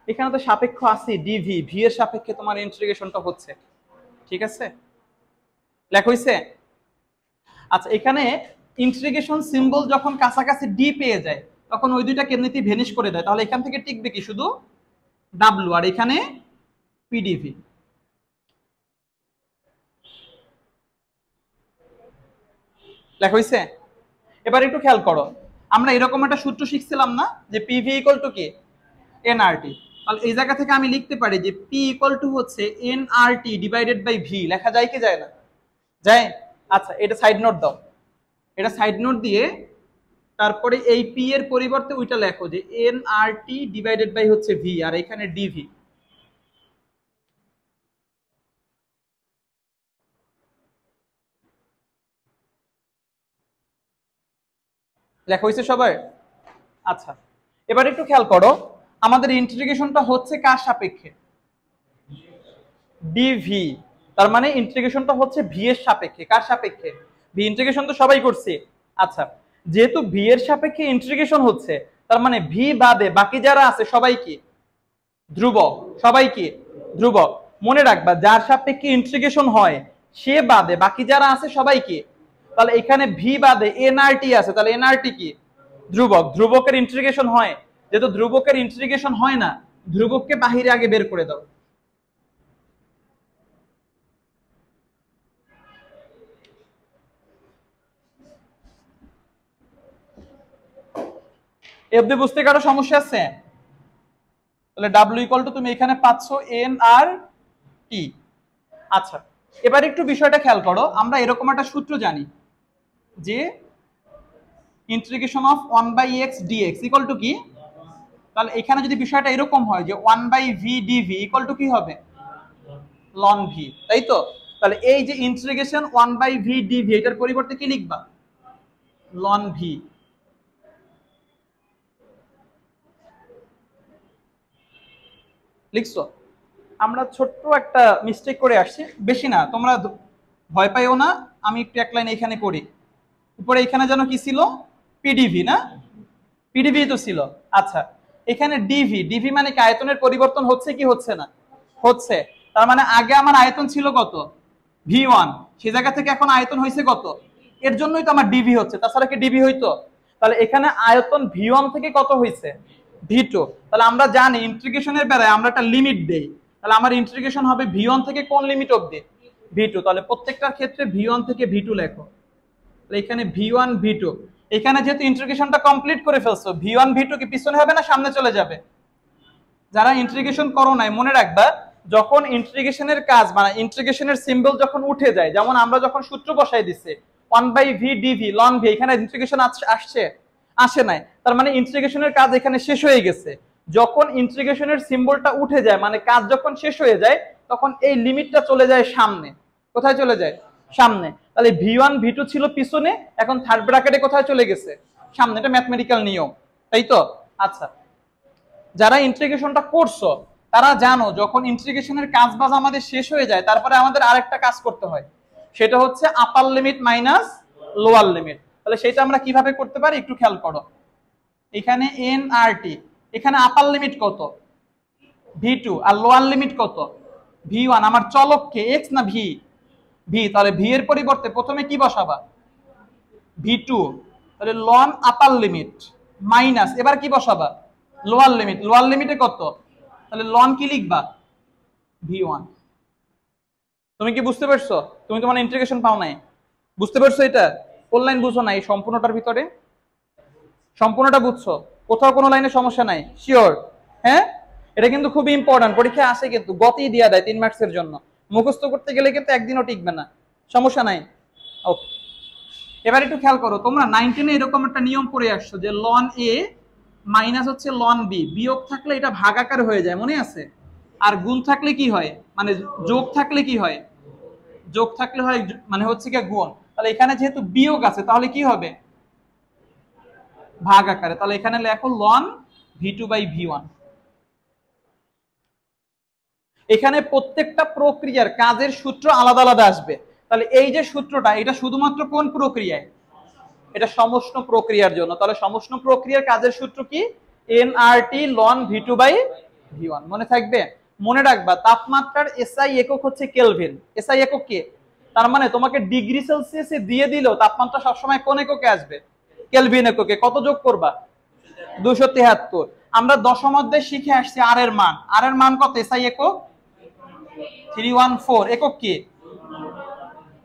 এখানে তো সাপেক্ষ আছে ডিভি, ভি এর সাপেক্ষে তোমার ইন্টিগ্রেশনটা হচ্ছে, ঠিক আছে। লেখা হইছে। আচ্ছা, এখানে ইন্টিগ্রেশন সিম্বল যখন কাছাকাছি ডি পেয়ে যায় তখন ওই দুইটা কেন্দ্রটি ভেনিশ করে দেয়। তাহলে এখান থেকে টিকবে কি, শুধু ডাব্লিউ, আর এখানে পিডিভি। লেখা হইছে। এবার একটু খেয়াল করো, আমরা এরকম একটা সূত্র শিখছিলাম না যে পিভি ইকুয়াল টু কি, এনআরটি। তাহলে এই জায়গা থেকে আমি লিখতে পারি যে পি ইকুয়াল টু হচ্ছে এনআরটি ডিভাইডেড বাই ভি। লেখা যায় কি যায় না, যায়। আচ্ছা, এটা সাইড নোট দাও, এটা সাইড নোট দিয়ে তারপরে এই পি এর পরিবর্তে ওইটা লেখো যে এনআরটি ডিভাইডেড বাই হচ্ছে ভি, আর এখানে ডিভি। লেখা হয়েছে সবাই। আচ্ছা, এবার একটু খেয়াল করো আমাদের ইন্টিগ্রেশনটা হচ্ছে কার সাপেক্ষে, ডিভি। তার মানে ইন্টিগ্রেশনটা হচ্ছে ভি এর সাপেক্ষে। কার সাপেক্ষে, ভি। ইন্টিগ্রেশন তো সবাই করছি। আচ্ছা, যেহেতু ভি এর সাপেক্ষে ইন্টিগ্রেশন হচ্ছে তার মানে ভি বাদে বাকি যারা আছে সবাই কি, ধ্রুবক। সবাই কি, ধ্রুবক। মনে রাখবা যার সাপেক্ষে ইন্টিগ্রেশন হয় সে বাদে বাকি যারা আছে সবাই কি। তাহলে এখানে ভি বাদে এনআরটি আছে, তাহলে এনআরটি কি, ধ্রুবক। ধ্রুবকের ইন্টিগ্রেশন হয় যেহেতু ধ্রুবকের ইন্টিগ্রেশন হয় না, ধ্রুবককে বাহিরে আগে বের করে দাও। এফডি বুঝতে কারো সমস্যা আছে? তাহলে ডাব্লিউ ইকুয়াল টু তুমি এখানে পাচ্ছ এন আর টি। আচ্ছা, এবার একটু বিষয়টা খেয়াল করো, আমরা এরকম একটা সূত্র জানি যে integration of 1/x dx equal to কি? তাহলে এখানে যদি বিষয়টা এরকম হয় যে 1/v dv ইকুয়াল টু কি হবে? ln v, তাই তো? তাহলে এই যে ইন্টিগ্রেশন 1/v dv এটার পরিবর্তে কি লিখবা? ln v। লিখছো? আমরা ছোট্ট একটা মিস্টেক করে আসছি, বেশি না, তোমরা ভয় পাইও না, আমি একটু এক লাইন এখানে করি। উপরে এখানে যেন কি ছিল? পিডিভি না? পিডিভি তো ছিল। আচ্ছা, এখানে ডিভি, ডিভি মানে কি আয়তনের পরিবর্তন হচ্ছে কি হচ্ছে না? হচ্ছে। তার মানে আগে আমার আয়তন ছিল কত? ভি1, সে জায়গা থেকে এখন আয়তন হয়েছে কত? এর জন্যই তো আমার ডিভি হচ্ছে, তাছাড়া কি ডিভি হইতো? তাহলে এখানে আয়তন ভি1 থেকে কত হয়েছে? ভি2। তাহলে আমরা জানি ইন্টিগ্রেশনের বেলায় আমরা একটা লিমিট দেই, তাহলে আমার ইন্টিগ্রেশন হবে ভি1 থেকে কোন লিমিট অবধি? ভি2। তাহলে প্রত্যেকটার ক্ষেত্রে ভি1 থেকে ভি2 লেখো। তাহলে এখানে ভি1 ভি2, এখানে যেহেতু ইন্টিগ্রেশনটা কমপ্লিট করে ফেলছো, ভি1 ভি2 কি পিছনে হবে না সামনে চলে যাবে? যারা ইন্টিগ্রেশন করো নাই মনে রাখবা, যখন ইন্টিগ্রেশনের কাজ মানে ইন্টিগ্রেশনের সিম্বল যখন উঠে যায়, যেমন আমরা যখন সূত্র বসাই দিছি 1/v dv ln v, এখানে ইন্টিগ্রেশন আসছে? আসে নাই। তার মানে ইন্টিগ্রেশনের কাজ এখানে শেষ হয়ে গেছে। যখন ইন্টিগ্রেশনের সিম্বলটা উঠে যায় মানে কাজ যখন শেষ হয়ে যায়, তখন এই লিমিটটা চলে যায় সামনে। কোথায় চলে যায়? সামনে। তাহলে ভি1 ভি2 ছিল পিছনে, এখন থার্ড ব্র্যাকেটে কোথায় চলে গেছে? সামনে। এটা ম্যাথমেটিক্যাল নিয়ম, তাই তো? আচ্ছা, যারা ইন্টিগ্রেশনটা করছো তারা জানো যখন ইন্টিগ্রেশনের কাজ বাজ আমাদের শেষ হয়ে যায়, তারপরে আমাদের আরেকটা কাজ করতে হয়, সেটা হচ্ছে আপার লিমিট মাইনাস লোয়ার লিমিট। তাহলে সেটা আমরা কিভাবে করতে পারি একটু খেয়াল করো। এখানে এন আর টি, এখানে আপার লিমিট কত? ভি2, আর লোয়ার লিমিট কত? ভি1। আমার চলক কে, এক্স না ভি? ভি। তাহলে ভি এর পরিবর্তে প্রথমে কি বসাবা? ভি2। তাহলে লন আপার লিমিট মাইনাস, এবার কি বসাবা? Lower limit. লোয়ার লিমিটে কত? তাহলে লন কি লিখবা? ভি1। তুমি কি বুঝতে পারছো? তুমি তোমার ইন্টিগ্রেশন পাও নাই, বুঝতে পারছো? এটা কোন লাইন বুঝো নাই সম্পূর্ণটার ভিতরে? সম্পূর্ণটা বুঝছো? কোথাও কোনো লাইনে সমস্যা নাই? শিওর? হ্যাঁ, এটা কিন্তু খুবই ইম্পর্টেন্ট, পরীক্ষায় আসে কিন্তু, গতি দিয়া দেয় 3 মার্কসের জন্য। মুখস্থ করতে গেলে কিন্তু একদিনও টিকবে না। সমস্যা নাই? ওকে, এবার একটু খেয়াল করো, তোমরা 9-10 এরকম একটা নিয়ম পড়ে আসছো যে লন এ মাইনাস হচ্ছে লন বি, বিয়োগ থাকলে এটা ভাগাকার হয়ে যায়, মনে আছে? আর গুণ থাকলে কি হয়, মানে যোগ থাকলে কি হয়? যোগ থাকলে হয় মানে হচ্ছে কি গুণ। তাহলে এখানে যেহেতু বিয়োগ আছে তাহলে কি হবে? ভাগ আকারে। তাহলে এখানে লেখো লন ভি2/ভি1। এখানে প্রত্যেকটা প্রক্রিয়ার কাজের সূত্র আলাদা আলাদা আসবে। তাহলে এই যে সূত্রটা, এটা শুধুমাত্র কোন প্রক্রিয়ায়? এটা সমষ্ণ প্রক্রিয়ার জন্য। তাহলে সমষ্ণ প্রক্রিয়ার কাজের সূত্র কি? এনআরটি লন ভি2/ভি1। মনে থাকবে? মনে রাখবা তাপমাত্রার এসআই একক হচ্ছে কেলভিন। এসআই একক কি? তার মানে তোমাকে ডিগ্রি সেলসিয়াসে দিয়ে দিলেও তাপমাত্রা সবসময় কোন এককে আসবে? কেলভিন এককে। কত যোগ করবা? 273। আমরা দশম অধ্যায়ে শিখে আসছি আর এর মান। আর এর মান কত? এসআই একক 314। একক কি?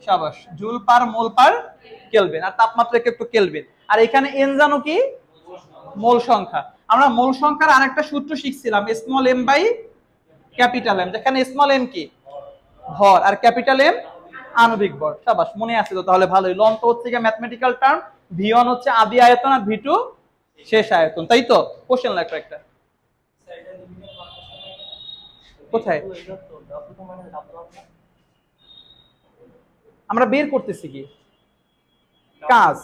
শাবাশ, জুল পার মোল পার কেলভিন। আর তাপমাত্রা একটু কেলভিন। আর এখানে এন জানো কি? মোল সংখ্যা। আমরা মোল সংখ্যার আরেকটা সূত্র শিখছিলাম, small M by capital M, যেখানে স্মল এম কি? ভর, আর ক্যাপিটাল এম আণবিক ভর। শাবাশ, মনে আছে তো? তাহলে ভালোই। লন তো হচ্ছে ম্যাথমেটিক্যাল টার্ম, ভি1 হচ্ছে আদি আয়তন, আর ভি2 শেষ আয়তন, তাই তো? কোশ্চেন লেখো একটা। কোথায় আমরা বের করতেছি কি কাজ?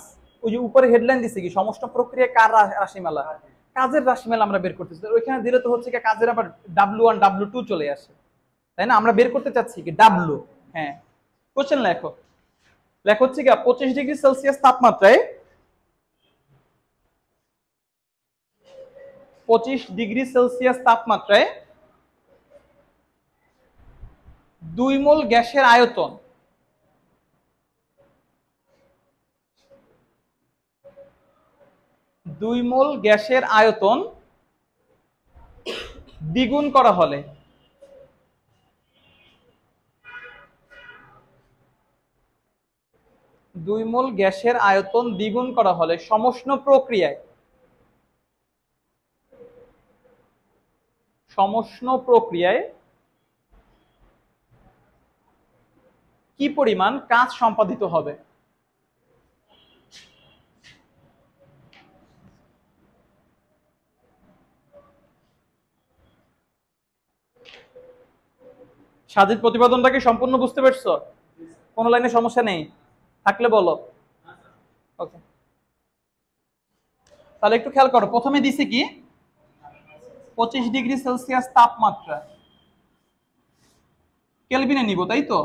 ওই যে উপরে হেডলাইন দিছে কি সমষ্ণ প্রক্রিয়া কার রাশিমালা? কাজের রাশিমালা আমরা বের করতেছি। ওইখানে দিলে তো হচ্ছে কি কাজের আবার W1 W2 চলে আসে, তাই না? আমরা বের করতে চাচ্ছি কি ডাব্লু। হ্যাঁ, কোশ্চেন লেখো। লেখো হচ্ছে কি 25 ডিগ্রি সেলসিয়াস তাপমাত্রায় 25 ডিগ্রি সেলসিয়াস তাপমাত্রায় 2 মোল গ্যাসের আয়তন 2 মোল গ্যাসের আয়তন দ্বিগুণ করা হলে, দুই মোল গ্যাসের আয়তন দ্বিগুণ করা হলে সমষ্ণ প্রক্রিয়ায়, সমষ্ণ প্রক্রিয়ায় কি পরিমাণ কাজ সম্পাদিত হবে? সাজিদ প্রতিপাদনটা কি সম্পূর্ণ বুঝতে পারছো? কোন লাইনে সমস্যা নেই? থাকলে বলো। ওকে, তাহলে একটু খেয়াল করো। প্রথমে দিছে কি 25°C তাপমাত্রা, কেলভিনে নিব তাই তো?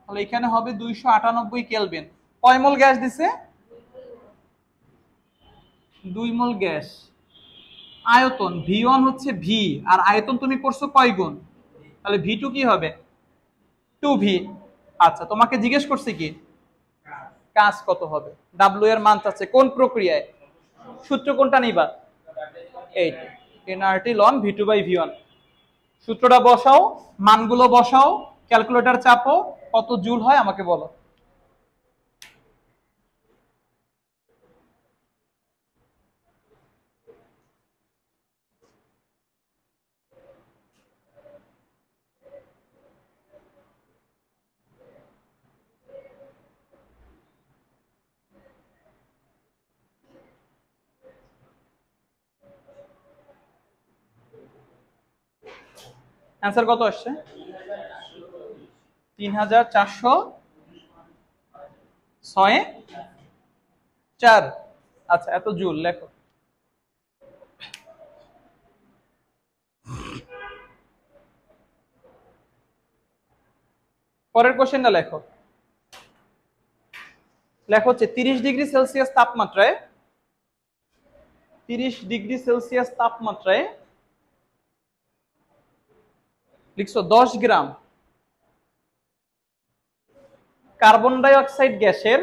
তাহলে এখানে হবে 298 কেলভিন। কয় মোল গ্যাস দিছে? 2 মোল গ্যাস। আয়তন V1 হচ্ছে ভি, আর আয়তন তুমি করছো কয় গুণ? তাহলে V2 কি হবে? 2V। আচ্ছা, তোমাকে জিজ্ঞেস করছে কি কাজ কত হবে, W এর মান চাচ্ছে। কোন প্রক্রিয়ায়? সূত্র কোনটা নিবা? এই nRT ln V2/V1। সূত্রটা বসাও, মানগুলো বসাও, ক্যালকুলেটর চাপো, কত জুল হয় আমাকে বলো। অ্যান্সার কত আসছে? 3406.4। আচ্ছা, এত জুল লেখো। পরের কোশ্চেনটা লেখো। লেখো হচ্ছে 30°C তাপমাত্রায়, 30°C তাপমাত্রায় লিখছো 10 গ্রাম কার্বন ডাই অক্সাইড গ্যাসের,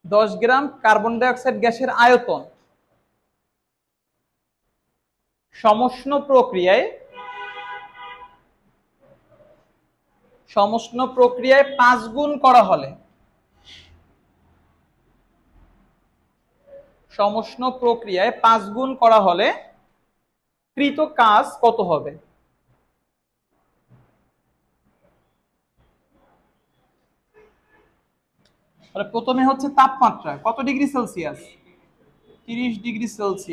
10 গ্রাম কার্বন ডাই অক্সাইড গ্যাসের আয়তন সমষ্ণ প্রক্রিয়ায়, সমষ্ণ প্রক্রিয়ায় 5 গুণ করা হলে, সমষ্ণ প্রক্রিয়ায় 5 গুণ করা হলে কৃত কাজ কত হবে? প্রথমে হচ্ছে তাপমাত্রা কত ডিগ্রি সেলসিয়াস? 30°C।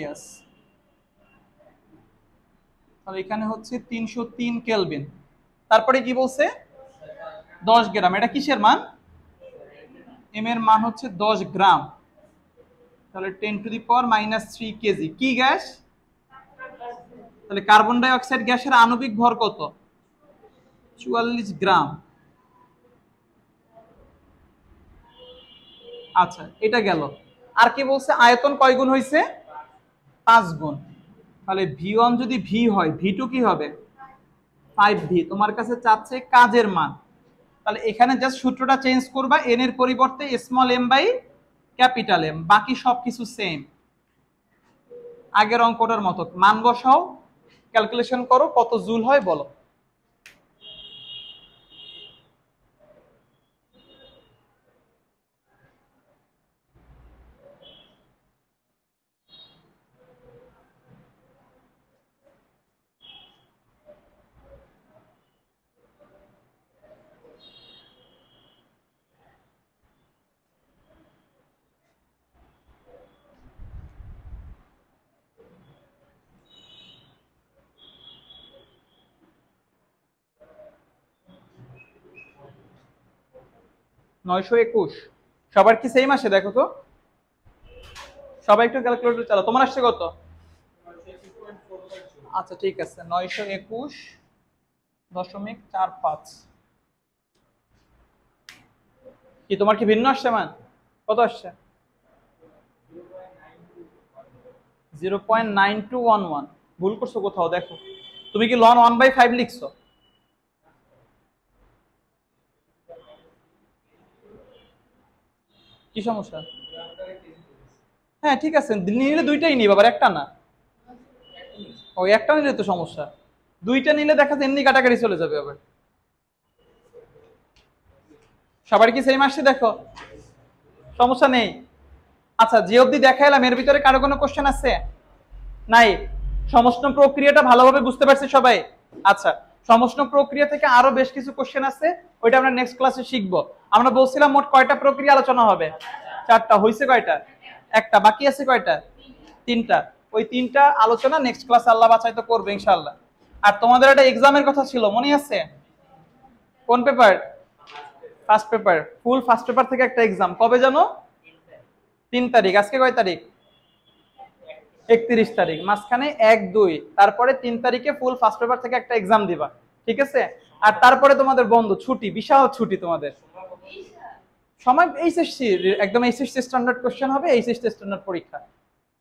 তাহলে এখানে হচ্ছে 303 কেলভিন। তারপরে কি বলছে? 10 গ্রাম। এটা কিসের মান? এম এর মান হচ্ছে 10 গ্রাম। তাহলে 10⁻³ কেজি। কি গ্যাস? তাহলে কার্বন ডাই অক্সাইড গ্যাসের আণবিক ভর কত? 44 গ্রাম। আচ্ছা, এটা গেল। আর কি বলছে? আয়তন কয় গুণ হয়েছে? 5 গুণ। তাহলে V1 যদি V হয়, V2 কি হবে? 5V। তোমার কাছে চাচ্ছে কাজের মান। তাহলে এখানে জাস্ট সূত্রটা চেঞ্জ করবা, n এর পরিবর্তে m/M, বাকি সবকিছু সেম, আগের অঙ্কটার মতো। মান বসাও, ক্যালকুলেশন করো, কত জুল হয় বলো। নয়শো 21। সবার কি সেম আসে দেখো তো? সবাই একটু ক্যালকুলেটর চালাও। তোমার আসছে কত? আচ্ছা ঠিক আছে, 921.45। কি তোমার কি ভিন্ন আসছে মান? কত আসছে? 0.9211। ভুল করছো কোথাও দেখো। তুমি কি লন 1/5 লিখছো? কি সমস্যা? হ্যাঁ ঠিক আছে, নিলে দুইটাই নিব, আবার একটা না। ওই একটা নিলে তো সমস্যা, দুইটা নিলে দেখা যায় এমনি কাটাকাটি চলে যাবে আবার। সবার কি সেম আসছে দেখো, সমস্যা নেই। আচ্ছা যে অবধি দেখাইলাম এর ভিতরে কারো কোনো কোশ্চেন আছে? নাই? সমষ্ণ প্রক্রিয়াটা ভালোভাবে বুঝতে পারছি সবাই? আচ্ছা, সমষ্ণ প্রক্রিয়া থেকে আরো বেশ কিছু কোশ্চেন আছে, ওইটা আমরা নেক্সট ক্লাসে শিখবো। আমরা বলছিলাম মোট কয়টা প্রক্রিয়া আলোচনা হবে? 4টা। হয়েছে কয়টা? একটা। বাকি আছে কয়টা? 3টা। ওই 3টা আলোচনা নেক্সট ক্লাসে আল্লাহ বাঁচাই তো করবে ইনশাআল্লাহ। আর তোমাদের একটা এক্সামের কথা ছিল, মনে আছে? কোন paper? First paper. Full first paper থেকে একটা এক্সাম, কবে জানো? 3 তারিখ। আজকে কয় তারিখ? 31 তারিখ। মাঝখানে 1 2, তারপরে 3 তারিখে ফুল ফার্স্ট পেপার থেকে একটা এক্সাম দিবা, ঠিক আছে? আর তারপরে তোমাদের বন্ধ, ছুটি, বিশাল ছুটি তোমাদের। সময় এইচএসসি, একদম এইচএসসি স্ট্যান্ডার্ড কোশ্চেন হবে, এইচএসসি স্ট্যান্ডার্ড পরীক্ষা।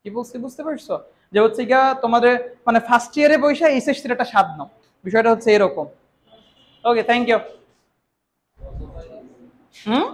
কি বলছি বুঝতে পারছো? যে হচ্ছে গিয়া তোমাদের মানে ফার্স্ট ইয়ারে বসে এইচএসসির একটা স্বাদ নাও, বিষয়টা হচ্ছে এরকম। ওকে, থ্যাংক ইউ। হুম।